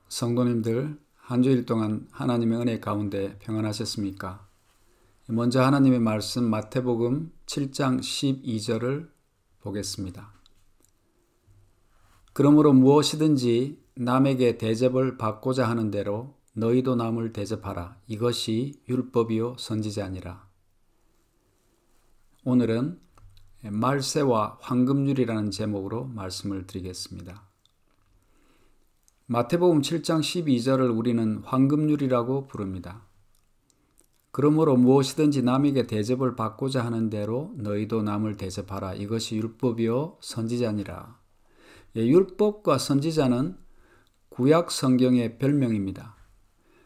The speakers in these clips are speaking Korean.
성도님들, 한 주일 동안 하나님의 은혜 가운데 평안하셨습니까? 먼저 하나님의 말씀 마태복음 7장 12절을 보겠습니다. 그러므로 무엇이든지 남에게 대접을 받고자 하는 대로 너희도 남을 대접하라. 이것이 율법이요 선지자니라. 오늘은 말세와 황금률이라는 제목으로 말씀을 드리겠습니다. 마태복음 7장 12절을 우리는 황금률이라고 부릅니다. 그러므로 무엇이든지 남에게 대접을 받고자 하는 대로 너희도 남을 대접하라. 이것이 율법이요 선지자니라. 율법과 선지자는 구약 성경의 별명입니다.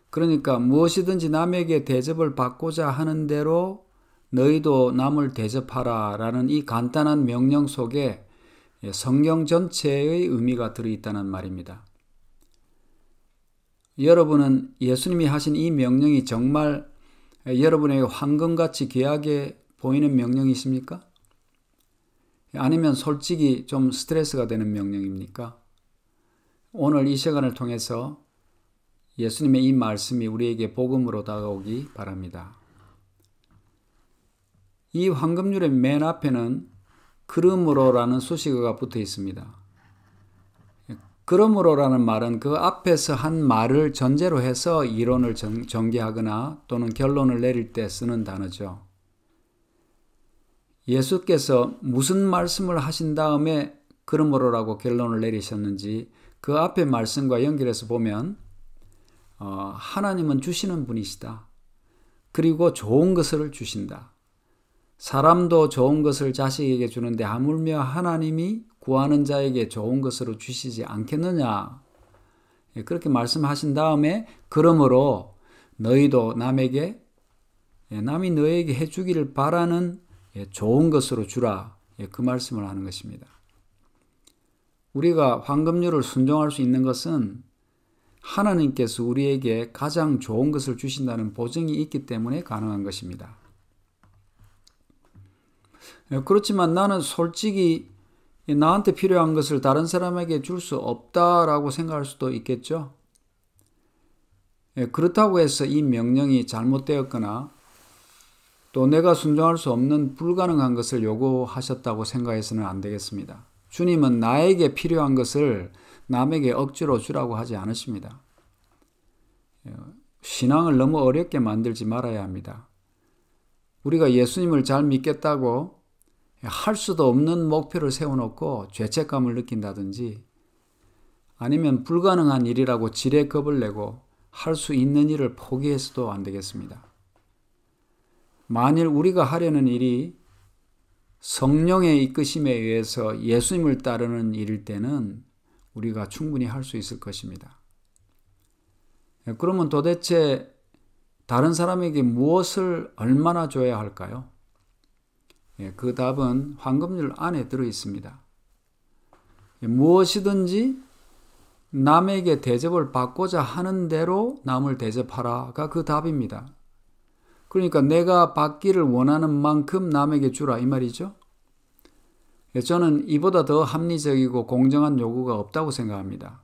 그러니까 무엇이든지 남에게 대접을 받고자 하는 대로 너희도 남을 대접하라 라는 이 간단한 명령 속에 성경 전체의 의미가 들어있다는 말입니다. 여러분은 예수님이 하신 이 명령이 정말 여러분에게 황금같이 귀하게 보이는 명령이십니까? 아니면 솔직히 좀 스트레스가 되는 명령입니까? 오늘 이 시간을 통해서 예수님의 이 말씀이 우리에게 복음으로 다가오기 바랍니다. 이 황금률의 맨 앞에는 그러므로라는 수식어가 붙어 있습니다. 그러므로라는 말은 그 앞에서 한 말을 전제로 해서 이론을 전개하거나 또는 결론을 내릴 때 쓰는 단어죠. 예수께서 무슨 말씀을 하신 다음에 그러므로라고 결론을 내리셨는지 그 앞에 말씀과 연결해서 보면 하나님은 주시는 분이시다. 그리고 좋은 것을 주신다. 사람도 좋은 것을 자식에게 주는데 하물며 하나님이 구하는 자에게 좋은 것으로 주시지 않겠느냐. 그렇게 말씀하신 다음에 그러므로 너희도 남이 너에게 해주기를 바라는 좋은 것으로 주라. 그 말씀을 하는 것입니다. 우리가 황금률을 순종할 수 있는 것은 하나님께서 우리에게 가장 좋은 것을 주신다는 보증이 있기 때문에 가능한 것입니다. 그렇지만 나는 솔직히 나한테 필요한 것을 다른 사람에게 줄 수 없다라고 생각할 수도 있겠죠. 그렇다고 해서 이 명령이 잘못되었거나 또 내가 순종할 수 없는 불가능한 것을 요구하셨다고 생각해서는 안 되겠습니다. 주님은 나에게 필요한 것을 남에게 억지로 주라고 하지 않으십니다. 신앙을 너무 어렵게 만들지 말아야 합니다. 우리가 예수님을 잘 믿겠다고 할 수도 없는 목표를 세워놓고 죄책감을 느낀다든지 아니면 불가능한 일이라고 지레 겁을 내고 할 수 있는 일을 포기해서도 안 되겠습니다. 만일 우리가 하려는 일이 성령의 이끄심에 의해서 예수님을 따르는 일일 때는 우리가 충분히 할 수 있을 것입니다. 그러면 도대체 다른 사람에게 무엇을 얼마나 줘야 할까요? 그 답은 황금률 안에 들어 있습니다. 무엇이든지 남에게 대접을 받고자 하는 대로 남을 대접하라가 그 답입니다. 그러니까 내가 받기를 원하는 만큼 남에게 주라 이 말이죠. 저는 이보다 더 합리적이고 공정한 요구가 없다고 생각합니다.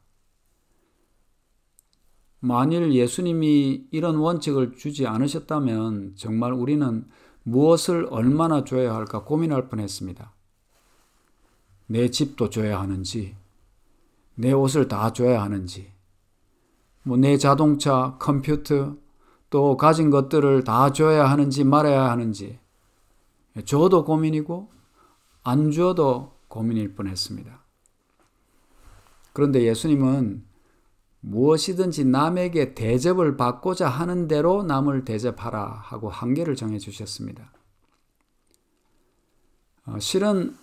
만일 예수님이 이런 원칙을 주지 않으셨다면 정말 우리는 무엇을 얼마나 줘야 할까 고민할 뻔했습니다. 내 집도 줘야 하는지, 내 옷을 다 줘야 하는지, 내 자동차, 컴퓨터, 또 가진 것들을 다 줘야 하는지 말아야 하는지, 줘도 고민이고 안 줘도 고민일 뻔했습니다. 그런데 예수님은 무엇이든지 남에게 대접을 받고자 하는 대로 남을 대접하라 하고 한계를 정해주셨습니다. 실은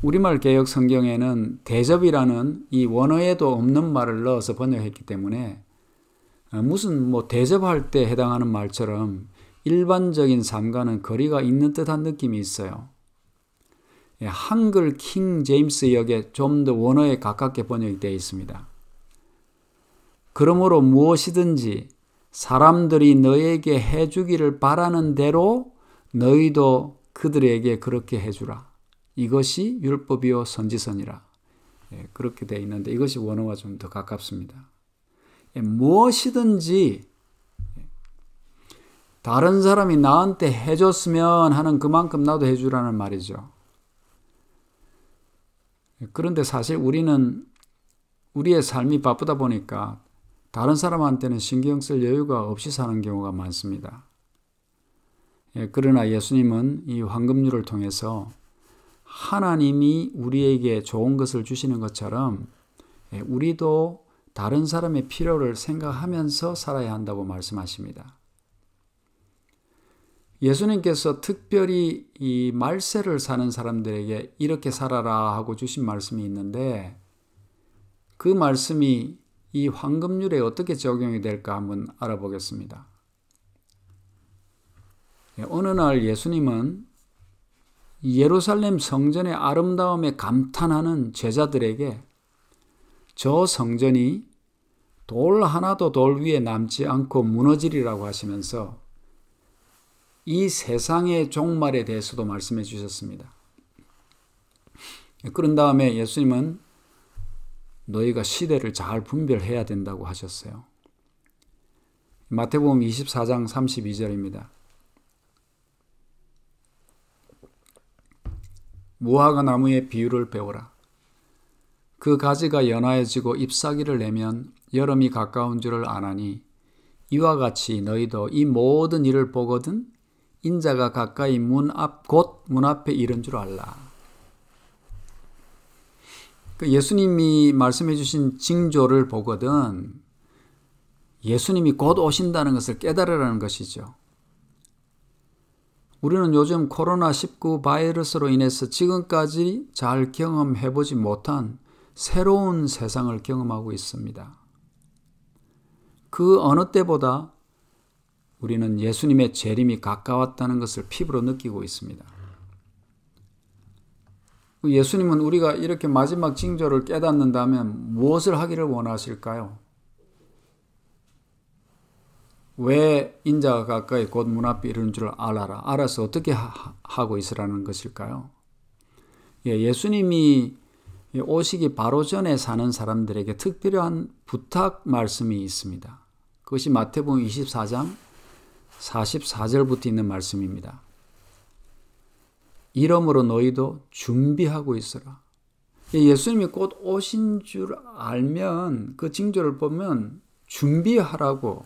우리말 개역 성경에는 대접이라는 이 원어에도 없는 말을 넣어서 번역했기 때문에 무슨 대접할 때 해당하는 말처럼 일반적인 삶과는 거리가 있는 듯한 느낌이 있어요. 한글 킹 제임스 역에 좀 더 원어에 가깝게 번역이 되어 있습니다. 그러므로 무엇이든지 사람들이 너에게 해주기를 바라는 대로 너희도 그들에게 그렇게 해주라. 이것이 율법이요 선지서니라. 그렇게 되어 있는데 이것이 원어와 좀 더 가깝습니다. 무엇이든지 다른 사람이 나한테 해줬으면 하는 그만큼 나도 해주라는 말이죠. 그런데 사실 우리는 우리의 삶이 바쁘다 보니까 다른 사람한테는 신경 쓸 여유가 없이 사는 경우가 많습니다. 그러나 예수님은 이 황금률을 통해서 하나님이 우리에게 좋은 것을 주시는 것처럼 우리도 다른 사람의 필요를 생각하면서 살아야 한다고 말씀하십니다. 예수님께서 특별히 이 말세를 사는 사람들에게 이렇게 살아라 하고 주신 말씀이 있는데 그 말씀이 이 황금률에 어떻게 적용이 될까 한번 알아보겠습니다. 어느 날 예수님은 예루살렘 성전의 아름다움에 감탄하는 제자들에게 저 성전이 돌 하나도 돌 위에 남지 않고 무너지리라고 하시면서 이 세상의 종말에 대해서도 말씀해 주셨습니다. 그런 다음에 예수님은 너희가 시대를 잘 분별해야 된다고 하셨어요. 마태복음 24장 32절입니다. 무화과 나무의 비유를 배우라. 그 가지가 연하여지고 잎사귀를 내면 여름이 가까운 줄을 아나니 이와 같이 너희도 이 모든 일을 보거든 인자가 가까이 곧 문 앞에 이른 줄 알라. 예수님이 말씀해 주신 징조를 보거든 예수님이 곧 오신다는 것을 깨달으라는 것이죠. 우리는 요즘 코로나19 바이러스로 인해서 지금까지 잘 경험해보지 못한 새로운 세상을 경험하고 있습니다. 그 어느 때보다 우리는 예수님의 재림이 가까웠다는 것을 피부로 느끼고 있습니다. 예수님은 우리가 이렇게 마지막 징조를 깨닫는다면 무엇을 하기를 원하실까요? 왜 인자가 가까이 곧 문 앞에 이르는 줄 알아라. 알아서 어떻게 하고 있으라는 것일까요? 예수님이 오시기 바로 전에 사는 사람들에게 특별한 부탁 말씀이 있습니다. 그것이 마태복음 24장 44절부터 있는 말씀입니다. 이러므로 너희도 준비하고 있어라. 예수님이 곧 오신 줄 알면 그 징조를 보면 준비하라고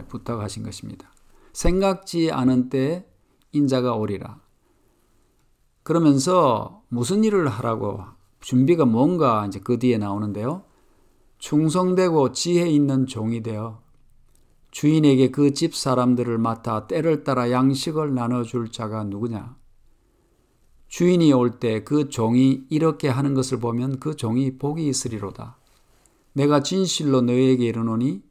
부탁하신 것입니다. 생각지 않은 때에 인자가 오리라. 그러면서 무슨 일을 하라고 준비가 뭔가 이제 그 뒤에 나오는데요. 충성되고 지혜 있는 종이 되어 주인에게 그 집 사람들을 맡아 때를 따라 양식을 나눠줄 자가 누구냐? 주인이 올 때 그 종이 이렇게 하는 것을 보면 그 종이 복이 있으리로다. 내가 진실로 너희에게 이르노니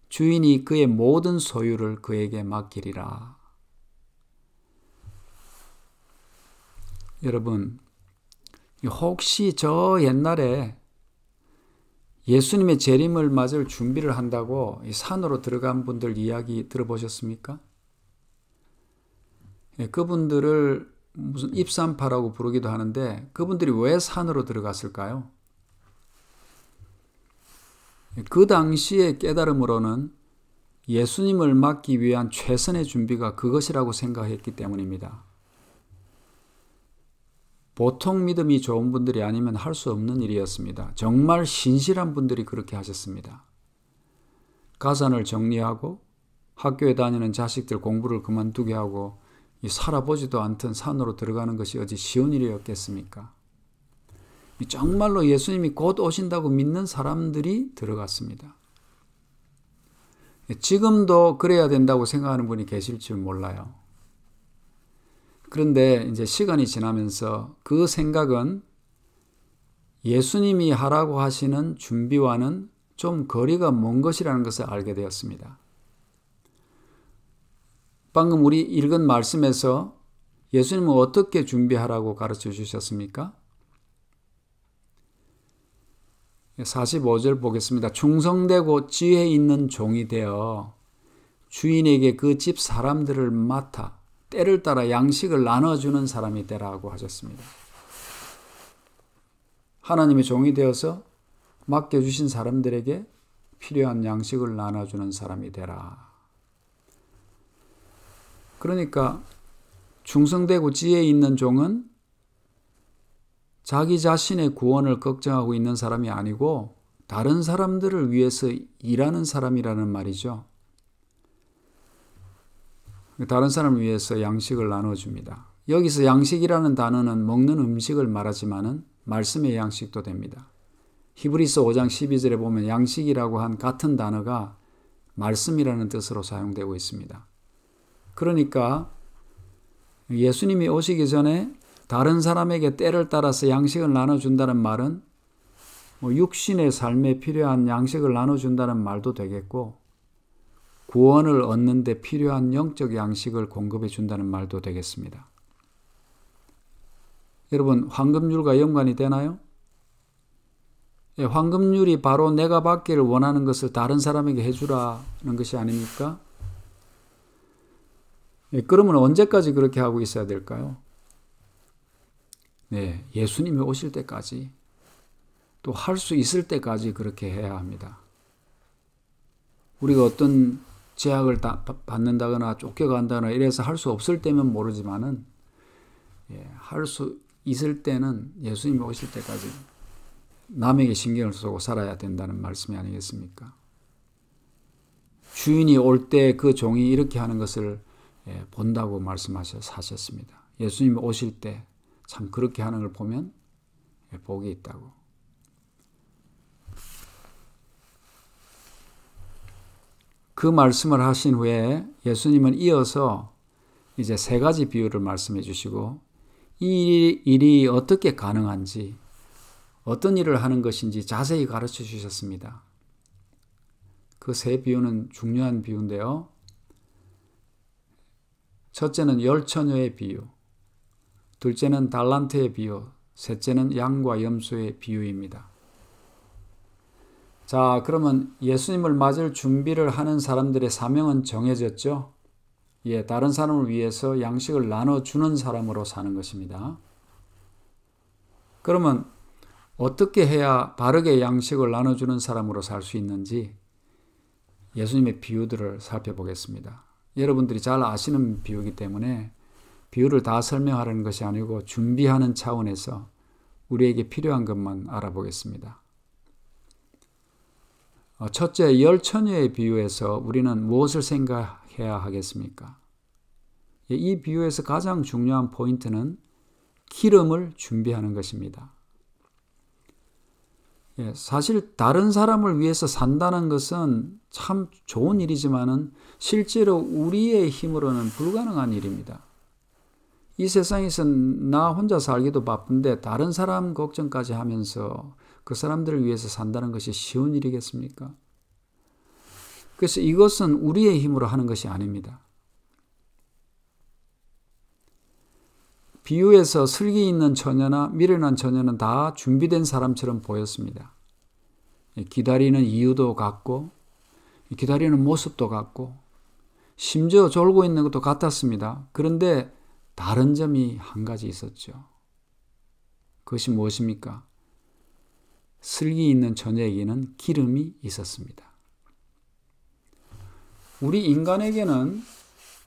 주인이 그의 모든 소유를 그에게 맡기리라. 여러분, 혹시 저 옛날에 예수님의 재림을 맞을 준비를 한다고 산으로 들어간 분들 이야기 들어보셨습니까? 그분들을 무슨 입산파라고 부르기도 하는데 그분들이 왜 산으로 들어갔을까요? 그 당시의 깨달음으로는 예수님을 맞기 위한 최선의 준비가 그것이라고 생각했기 때문입니다. 보통 믿음이 좋은 분들이 아니면 할 수 없는 일이었습니다. 정말 신실한 분들이 그렇게 하셨습니다. 가산을 정리하고 학교에 다니는 자식들 공부를 그만두게 하고 살아보지도 않던 산으로 들어가는 것이 어찌 쉬운 일이었겠습니까? 정말로 예수님이 곧 오신다고 믿는 사람들이 들어갔습니다. 지금도 그래야 된다고 생각하는 분이 계실 줄 몰라요. 그런데 이제 시간이 지나면서 그 생각은 예수님이 하라고 하시는 준비와는 좀 거리가 먼 것이라는 것을 알게 되었습니다. 방금 우리 읽은 말씀에서 예수님은 어떻게 준비하라고 가르쳐 주셨습니까? 45절 보겠습니다. 충성되고 지혜 있는 종이 되어 주인에게 그 집 사람들을 맡아 때를 따라 양식을 나눠주는 사람이 되라고 하셨습니다. 하나님의 종이 되어서 맡겨주신 사람들에게 필요한 양식을 나눠주는 사람이 되라. 그러니까 충성되고 지혜 있는 종은 자기 자신의 구원을 걱정하고 있는 사람이 아니고 다른 사람들을 위해서 일하는 사람이라는 말이죠. 다른 사람을 위해서 양식을 나눠줍니다. 여기서 양식이라는 단어는 먹는 음식을 말하지만은 말씀의 양식도 됩니다. 히브리서 5장 12절에 보면 양식이라고 한 같은 단어가 말씀이라는 뜻으로 사용되고 있습니다. 그러니까 예수님이 오시기 전에 다른 사람에게 때를 따라서 양식을 나눠준다는 말은 육신의 삶에 필요한 양식을 나눠준다는 말도 되겠고 구원을 얻는 데 필요한 영적 양식을 공급해 준다는 말도 되겠습니다. 여러분, 황금률과 연관이 되나요? 예, 황금률이 바로 내가 받기를 원하는 것을 다른 사람에게 해주라는 것이 아닙니까? 예, 그러면 언제까지 그렇게 하고 있어야 될까요? 네, 예수님이 오실 때까지, 또 할 수 있을 때까지 그렇게 해야 합니다. 우리가 어떤 제약을 받는다거나 쫓겨간다거나 이래서 할 수 없을 때면 모르지만은 할 수 있을 때는 예수님이 오실 때까지 남에게 신경을 쓰고 살아야 된다는 말씀이 아니겠습니까? 주인이 올 때 그 종이 이렇게 하는 것을 본다고 말씀하셨습니다. 예수님이 오실 때 참 그렇게 하는 걸 보면 복이 있다고. 그 말씀을 하신 후에 예수님은 이어서 이제 세 가지 비유를 말씀해 주시고 이 일이 어떻게 가능한지, 어떤 일을 하는 것인지 자세히 가르쳐 주셨습니다. 그 세 비유는 중요한 비유인데요. 첫째는 열처녀의 비유, 둘째는 달란트의 비유, 셋째는 양과 염소의 비유입니다. 자, 그러면 예수님을 맞을 준비를 하는 사람들의 사명은 정해졌죠? 예, 다른 사람을 위해서 양식을 나눠주는 사람으로 사는 것입니다. 그러면 어떻게 해야 바르게 양식을 나눠주는 사람으로 살 수 있는지 예수님의 비유들을 살펴보겠습니다. 여러분들이 잘 아시는 비유이기 때문에 비유를 다 설명하려는 것이 아니고 준비하는 차원에서 우리에게 필요한 것만 알아보겠습니다. 첫째, 열처녀의 비유에서 우리는 무엇을 생각해야 하겠습니까? 이 비유에서 가장 중요한 포인트는 기름을 준비하는 것입니다. 사실 다른 사람을 위해서 산다는 것은 참 좋은 일이지만은 실제로 우리의 힘으로는 불가능한 일입니다. 이 세상에서 나 혼자 살기도 바쁜데 다른 사람 걱정까지 하면서 그 사람들을 위해서 산다는 것이 쉬운 일이겠습니까? 그래서 이것은 우리의 힘으로 하는 것이 아닙니다. 비유에서 슬기 있는 처녀나 미련한 처녀는 다 준비된 사람처럼 보였습니다. 기다리는 이유도 같고 기다리는 모습도 같고 심지어 졸고 있는 것도 같았습니다. 그런데 다른 점이 한 가지 있었죠. 그것이 무엇입니까? 슬기 있는 처녀에게는 기름이 있었습니다. 우리 인간에게는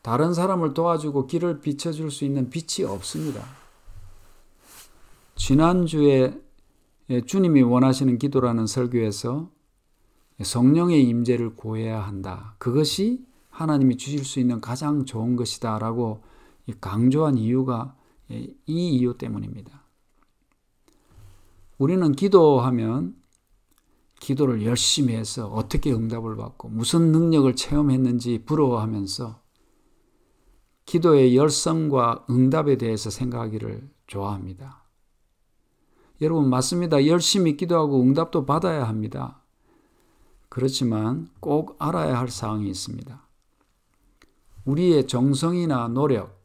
다른 사람을 도와주고 길을 비춰줄 수 있는 빛이 없습니다. 지난주에 주님이 원하시는 기도라는 설교에서 성령의 임재를 구해야 한다. 그것이 하나님이 주실 수 있는 가장 좋은 것이다 라고 강조한 이유가 이 이유 때문입니다. 우리는 기도하면 기도를 열심히 해서 어떻게 응답을 받고 무슨 능력을 체험했는지 부러워하면서 기도의 열성과 응답에 대해서 생각하기를 좋아합니다. 여러분, 맞습니다. 열심히 기도하고 응답도 받아야 합니다. 그렇지만 꼭 알아야 할 사항이 있습니다. 우리의 정성이나 노력,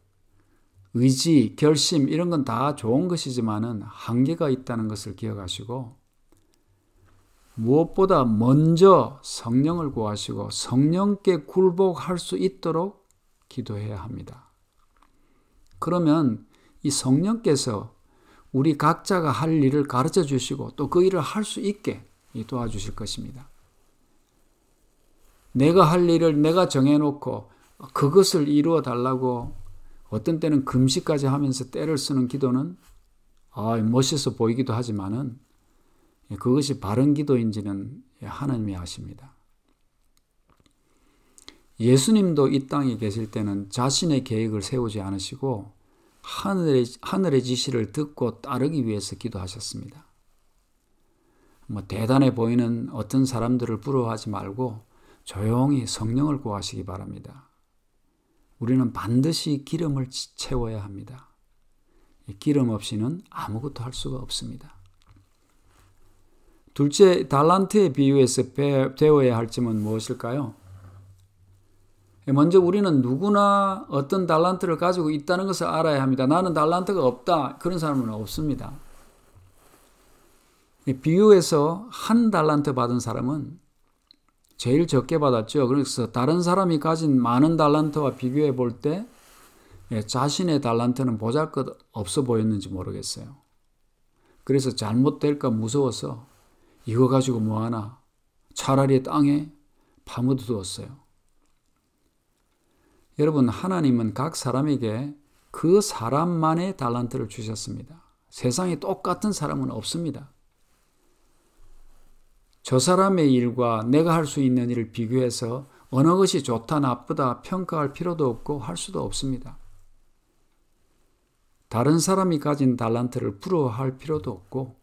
의지, 결심 이런 건 다 좋은 것이지만은 한계가 있다는 것을 기억하시고 무엇보다 먼저 성령을 구하시고 성령께 굴복할 수 있도록 기도해야 합니다. 그러면 이 성령께서 우리 각자가 할 일을 가르쳐 주시고 또 그 일을 할 수 있게 도와주실 것입니다. 내가 할 일을 내가 정해놓고 그것을 이루어 달라고 어떤 때는 금식까지 하면서 때를 쓰는 기도는 멋있어 보이기도 하지만은 그것이 바른 기도인지는 하나님이 아십니다. 예수님도 이 땅에 계실 때는 자신의 계획을 세우지 않으시고 하늘의 지시를 듣고 따르기 위해서 기도하셨습니다. 대단해 보이는 어떤 사람들을 부러워하지 말고 조용히 성령을 구하시기 바랍니다. 우리는 반드시 기름을 채워야 합니다. 기름 없이는 아무것도 할 수가 없습니다. 둘째, 달란트의 비유에서 배워야 할 점은 무엇일까요? 먼저 우리는 누구나 어떤 달란트를 가지고 있다는 것을 알아야 합니다. 나는 달란트가 없다. 그런 사람은 없습니다. 비유에서 한 달란트 받은 사람은 제일 적게 받았죠. 그래서 다른 사람이 가진 많은 달란트와 비교해 볼 때 자신의 달란트는 보잘것 없어 보였는지 모르겠어요. 그래서 잘못될까 무서워서 이거 가지고 뭐하나 차라리 땅에 파묻어 두었어요. 여러분, 하나님은 각 사람에게 그 사람만의 달란트를 주셨습니다. 세상에 똑같은 사람은 없습니다. 저 사람의 일과 내가 할 수 있는 일을 비교해서 어느 것이 좋다 나쁘다 평가할 필요도 없고 할 수도 없습니다. 다른 사람이 가진 달란트를 부러워할 필요도 없고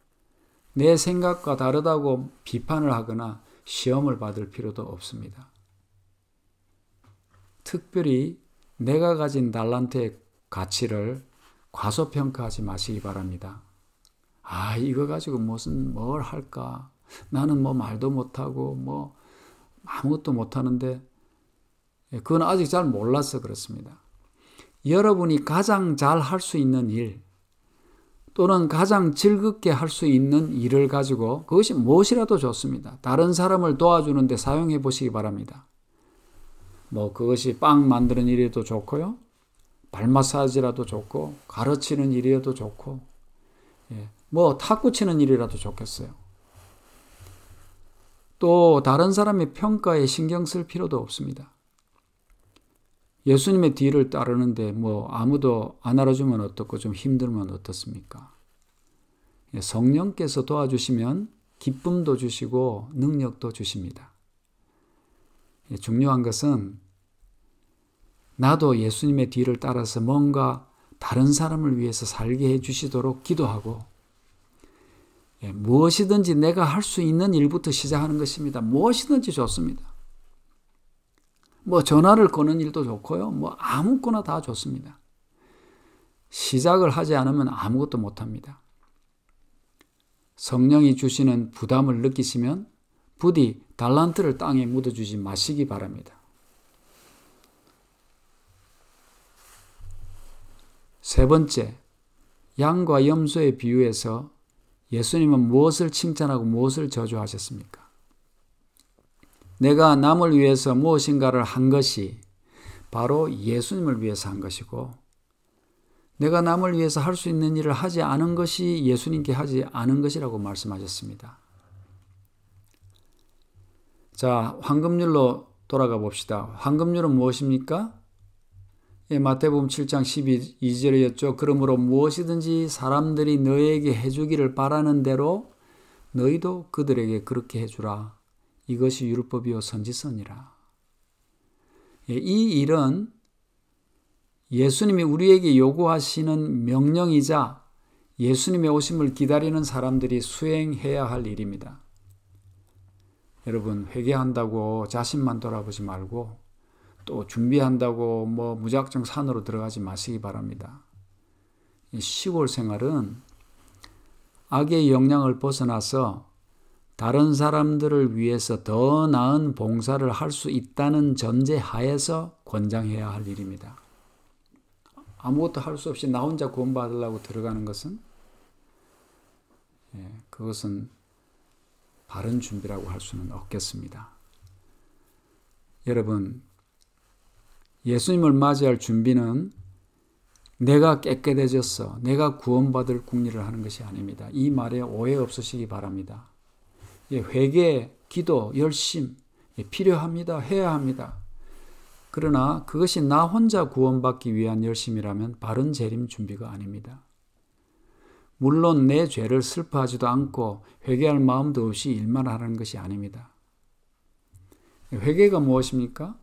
내 생각과 다르다고 비판을 하거나 시험을 받을 필요도 없습니다. 특별히 내가 가진 달란트의 가치를 과소평가하지 마시기 바랍니다. 이거 가지고 뭘 할까? 나는 말도 못하고 아무것도 못하는데 그건 아직 잘 몰라서 그렇습니다. 여러분이 가장 잘 할 수 있는 일 또는 가장 즐겁게 할 수 있는 일을 가지고 그것이 무엇이라도 좋습니다. 다른 사람을 도와주는 데 사용해 보시기 바랍니다. 그것이 빵 만드는 일이라도 좋고요. 발 마사지라도 좋고 가르치는 일이라도 좋고 탁구 치는 일이라도 좋겠어요. 또 다른 사람의 평가에 신경 쓸 필요도 없습니다. 예수님의 뒤를 따르는데 아무도 안 알아주면 어떻고 좀 힘들면 어떻습니까? 성령께서 도와주시면 기쁨도 주시고 능력도 주십니다. 중요한 것은 나도 예수님의 뒤를 따라서 뭔가 다른 사람을 위해서 살게 해주시도록 기도하고 무엇이든지 내가 할 수 있는 일부터 시작하는 것입니다. 무엇이든지 좋습니다. 전화를 거는 일도 좋고요. 아무거나 다 좋습니다. 시작을 하지 않으면 아무것도 못합니다. 성령이 주시는 부담을 느끼시면 부디 달란트를 땅에 묻어주지 마시기 바랍니다. 세 번째, 양과 염소의 비유에서 예수님은 무엇을 칭찬하고 무엇을 저주하셨습니까? 내가 남을 위해서 무엇인가를 한 것이 바로 예수님을 위해서 한 것이고 내가 남을 위해서 할 수 있는 일을 하지 않은 것이 예수님께 하지 않은 것이라고 말씀하셨습니다. 자, 황금률로 돌아가 봅시다. 황금률은 무엇입니까? 마태복음 7장 12절이었죠. 그러므로 무엇이든지 사람들이 너에게 해주기를 바라는 대로 너희도 그들에게 그렇게 해주라. 이것이 율법이요 선지서니라. 이 일은 예수님이 우리에게 요구하시는 명령이자 예수님의 오심을 기다리는 사람들이 수행해야 할 일입니다. 여러분, 회개한다고 자신만 돌아보지 말고 또 준비한다고 무작정 산으로 들어가지 마시기 바랍니다. 이 시골 생활은 악의 영향을 벗어나서 다른 사람들을 위해서 더 나은 봉사를 할 수 있다는 전제 하에서 권장해야 할 일입니다. 아무것도 할 수 없이 나 혼자 구원받으려고 들어가는 것은 그것은 바른 준비라고 할 수는 없겠습니다. 여러분, 예수님을 맞이할 준비는 내가 깨끗해졌어, 내가 구원받을 궁리를 하는 것이 아닙니다. 이 말에 오해 없으시기 바랍니다. 회개, 기도, 열심 필요합니다. 해야 합니다. 그러나 그것이 나 혼자 구원받기 위한 열심이라면 바른 재림 준비가 아닙니다. 물론 내 죄를 슬퍼하지도 않고 회개할 마음도 없이 일만 하는 것이 아닙니다. 회개가 무엇입니까?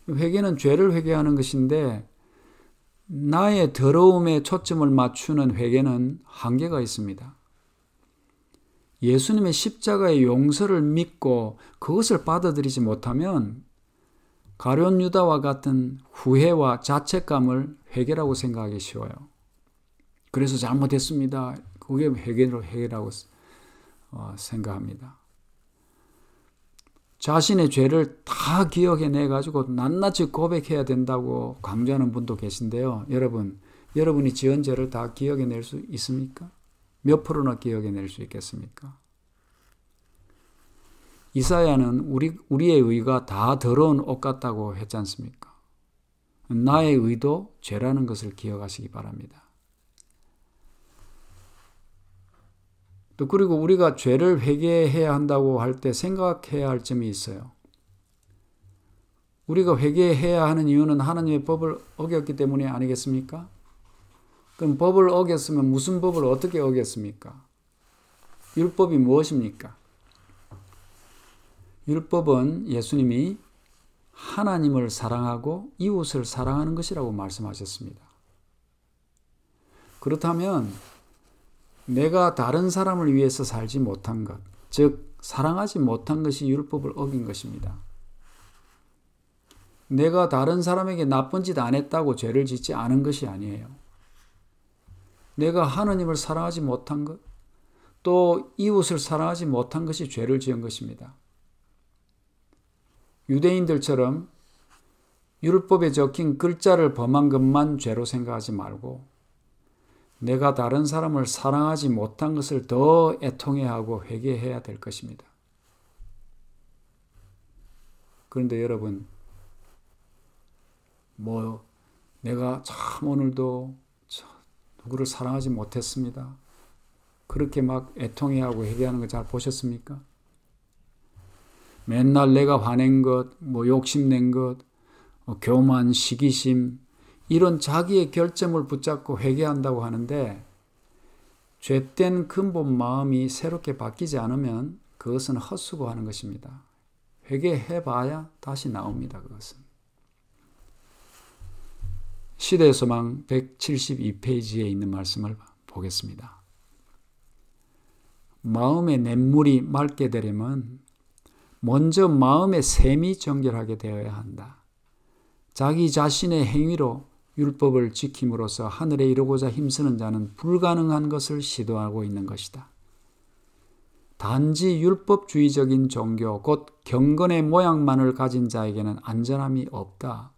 회개는 죄를 회개하는 것인데 나의 더러움에 초점을 맞추는 회개는 한계가 있습니다. 예수님의 십자가의 용서를 믿고 그것을 받아들이지 못하면 가룟 유다와 같은 후회와 자책감을 회개라고 생각하기 쉬워요. 그래서 잘못했습니다. 그게 회개라고 생각합니다. 자신의 죄를 다 기억해내가지고 낱낱이 고백해야 된다고 강조하는 분도 계신데요. 여러분이 지은 죄를 다 기억해낼 수 있습니까? 몇 프로나 기억해낼 수 있겠습니까? 이사야는 우리의 의가 다 더러운 옷 같다고 했지 않습니까? 나의 의도 죄라는 것을 기억하시기 바랍니다. 또 그리고 우리가 죄를 회개해야 한다고 할 때 생각해야 할 점이 있어요. 우리가 회개해야 하는 이유는 하나님의 법을 어겼기 때문이 아니겠습니까? 그럼 법을 어겼으면 무슨 법을 어떻게 어겼습니까? 율법이 무엇입니까? 율법은 예수님이 하나님을 사랑하고 이웃을 사랑하는 것이라고 말씀하셨습니다. 그렇다면 내가 다른 사람을 위해서 살지 못한 것, 즉 사랑하지 못한 것이 율법을 어긴 것입니다. 내가 다른 사람에게 나쁜 짓 안 했다고 죄를 짓지 않은 것이 아니에요. 내가 하나님을 사랑하지 못한 것, 또 이웃을 사랑하지 못한 것이 죄를 지은 것입니다. 유대인들처럼 율법에 적힌 글자를 범한 것만 죄로 생각하지 말고 내가 다른 사람을 사랑하지 못한 것을 더 애통해하고 회개해야 될 것입니다. 그런데 여러분, 내가 참 오늘도 누구를 사랑하지 못했습니다. 그렇게 막 애통해하고 회개하는 거 잘 보셨습니까? 맨날 내가 화낸 것, 욕심낸 것, 교만, 시기심, 이런 자기의 결점을 붙잡고 회개한다고 하는데 죄된 근본 마음이 새롭게 바뀌지 않으면 그것은 헛수고하는 것입니다. 회개해봐야 다시 나옵니다. 그것은. 시대의 소망 172페이지에 있는 말씀을 보겠습니다. 마음의 냇물이 맑게 되려면 먼저 마음의 샘이 정결하게 되어야 한다. 자기 자신의 행위로 율법을 지킴으로써 하늘에 이르고자 힘쓰는 자는 불가능한 것을 시도하고 있는 것이다. 단지 율법주의적인 종교, 곧 경건의 모양만을 가진 자에게는 안전함이 없다.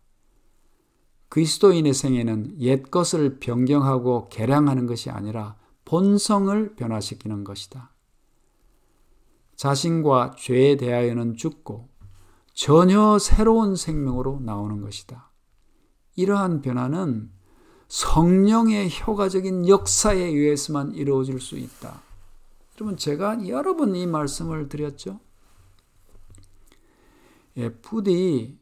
그리스도인의 생애는 옛것을 변경하고 개량하는 것이 아니라 본성을 변화시키는 것이다. 자신과 죄에 대하여는 죽고 전혀 새로운 생명으로 나오는 것이다. 이러한 변화는 성령의 효과적인 역사에 의해서만 이루어질 수 있다. 여러분, 제가 여러 번 이 말씀을 드렸죠. 부디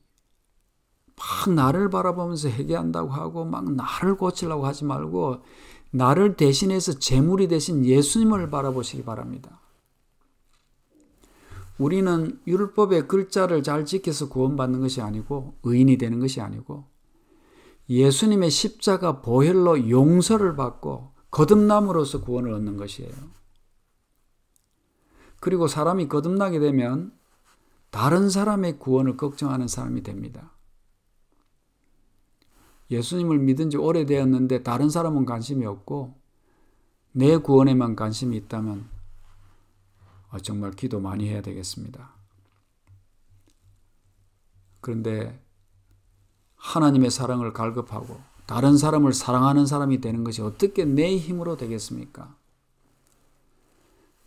막 나를 바라보면서 회개한다고 하고 막 나를 고치려고 하지 말고 나를 대신해서 제물이 되신 예수님을 바라보시기 바랍니다. 우리는 율법의 글자를 잘 지켜서 구원받는 것이 아니고 의인이 되는 것이 아니고 예수님의 십자가 보혈로 용서를 받고 거듭남으로써 구원을 얻는 것이에요. 그리고 사람이 거듭나게 되면 다른 사람의 구원을 걱정하는 사람이 됩니다. 예수님을 믿은 지 오래되었는데 다른 사람은 관심이 없고 내 구원에만 관심이 있다면 정말 기도 많이 해야 되겠습니다. 그런데 하나님의 사랑을 갈급하고 다른 사람을 사랑하는 사람이 되는 것이 어떻게 내 힘으로 되겠습니까?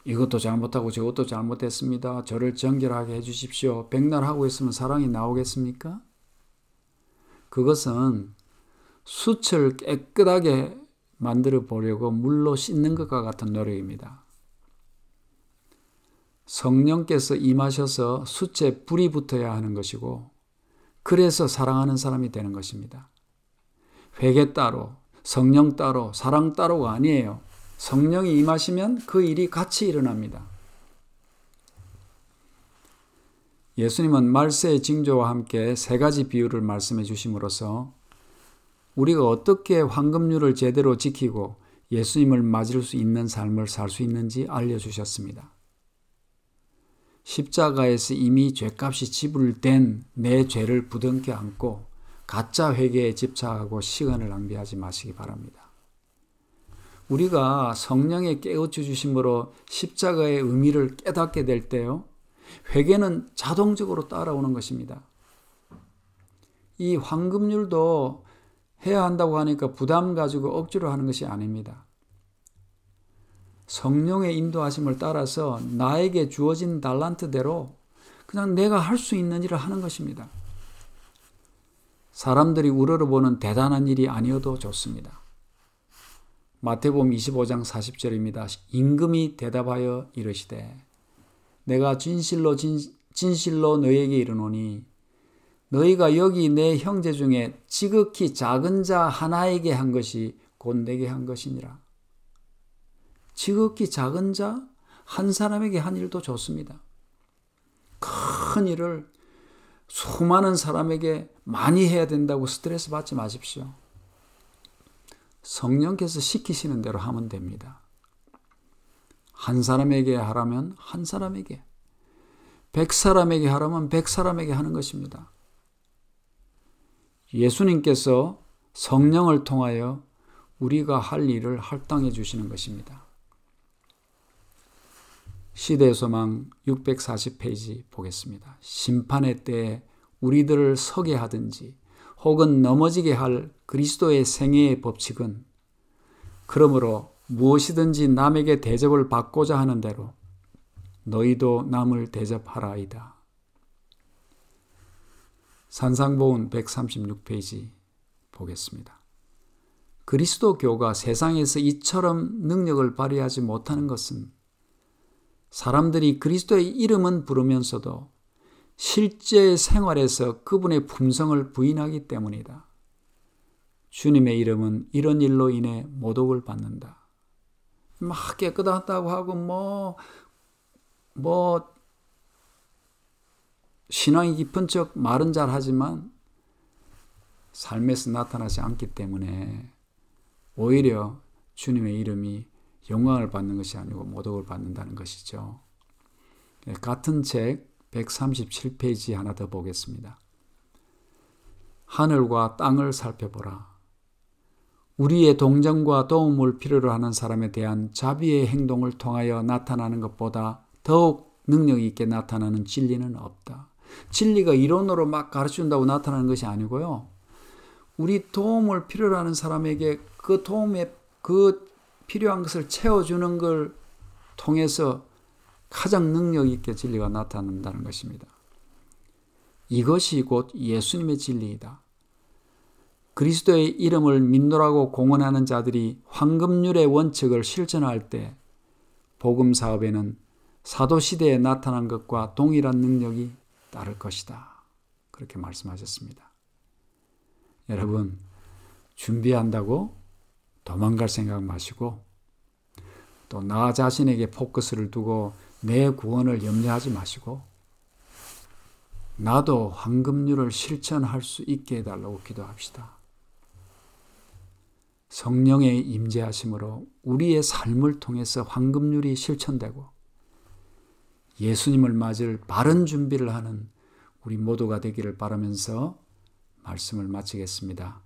이것도 잘못하고 저것도 잘못했습니다. 저를 정결하게 해주십시오. 백날 하고 있으면 사랑이 나오겠습니까? 그것은 숯을 깨끗하게 만들어 보려고 물로 씻는 것과 같은 노력입니다. 성령께서 임하셔서 숯에 불이 붙어야 하는 것이고 그래서 사랑하는 사람이 되는 것입니다. 회개 따로, 성령 따로, 사랑 따로가 아니에요. 성령이 임하시면 그 일이 같이 일어납니다. 예수님은 말세의 징조와 함께 세 가지 비유를 말씀해 주심으로써 우리가 어떻게 황금률을 제대로 지키고 예수님을 맞을 수 있는 삶을 살 수 있는지 알려주셨습니다. 십자가에서 이미 죄값이 지불된 내 죄를 부둥켜 안고 가짜 회개에 집착하고 시간을 낭비하지 마시기 바랍니다. 우리가 성령의 깨우쳐 주심으로 십자가의 의미를 깨닫게 될 때요, 회개는 자동적으로 따라오는 것입니다. 이 황금률도 해야 한다고 하니까 부담 가지고 억지로 하는 것이 아닙니다. 성령의 인도하심을 따라서 나에게 주어진 달란트대로 그냥 내가 할 수 있는 일을 하는 것입니다. 사람들이 우러러보는 대단한 일이 아니어도 좋습니다. 마태복음 25장 40절입니다. 임금이 대답하여 이르시되 내가 진실로 너희에게 이르노니 너희가 여기 내 형제 중에 지극히 작은 자 하나에게 한 것이 곧 내게 한 것이니라. 지극히 작은 자 한 사람에게 한 일도 좋습니다. 큰 일을 수많은 사람에게 많이 해야 된다고 스트레스 받지 마십시오. 성령께서 시키시는 대로 하면 됩니다. 한 사람에게 하라면 한 사람에게, 100사람에게 하라면 100사람에게 하는 것입니다. 예수님께서 성령을 통하여 우리가 할 일을 할당해 주시는 것입니다. 시대의 소망 640페이지 보겠습니다. 심판의 때에 우리들을 서게 하든지 혹은 넘어지게 할 그리스도의 생애의 법칙은 그러므로 무엇이든지 남에게 대접을 받고자 하는 대로 너희도 남을 대접하라이다. 산상보훈 136페이지 보겠습니다. 그리스도 교가 세상에서 이처럼 능력을 발휘하지 못하는 것은 사람들이 그리스도의 이름은 부르면서도 실제 생활에서 그분의 품성을 부인하기 때문이다. 주님의 이름은 이런 일로 인해 모독을 받는다. 막 깨끗하다고 하고 신앙이 깊은 척 말은 잘하지만 삶에서 나타나지 않기 때문에 오히려 주님의 이름이 영광을 받는 것이 아니고 모독을 받는다는 것이죠. 같은 책 137페이지 하나 더 보겠습니다. 하늘과 땅을 살펴보라. 우리의 동정과 도움을 필요로 하는 사람에 대한 자비의 행동을 통하여 나타나는 것보다 더욱 능력 있게 나타나는 진리는 없다. 진리가 이론으로 막 가르쳐준다고 나타나는 것이 아니고요. 우리 도움을 필요로 하는 사람에게 그 도움에 그 필요한 것을 채워주는 걸 통해서 가장 능력 있게 진리가 나타난다는 것입니다. 이것이 곧 예수님의 진리이다. 그리스도의 이름을 믿노라고 공언하는 자들이 황금률의 원칙을 실천할 때 복음 사업에는 사도시대에 나타난 것과 동일한 능력이 따를 것이다. 그렇게 말씀하셨습니다. 여러분, 준비한다고 도망갈 생각 마시고 또 나 자신에게 포커스를 두고 내 구원을 염려하지 마시고 나도 황금률을 실천할 수 있게 해달라고 기도합시다. 성령의 임재하심으로 우리의 삶을 통해서 황금률이 실천되고 예수님을 맞을 바른 준비를 하는 우리 모두가 되기를 바라면서 말씀을 마치겠습니다.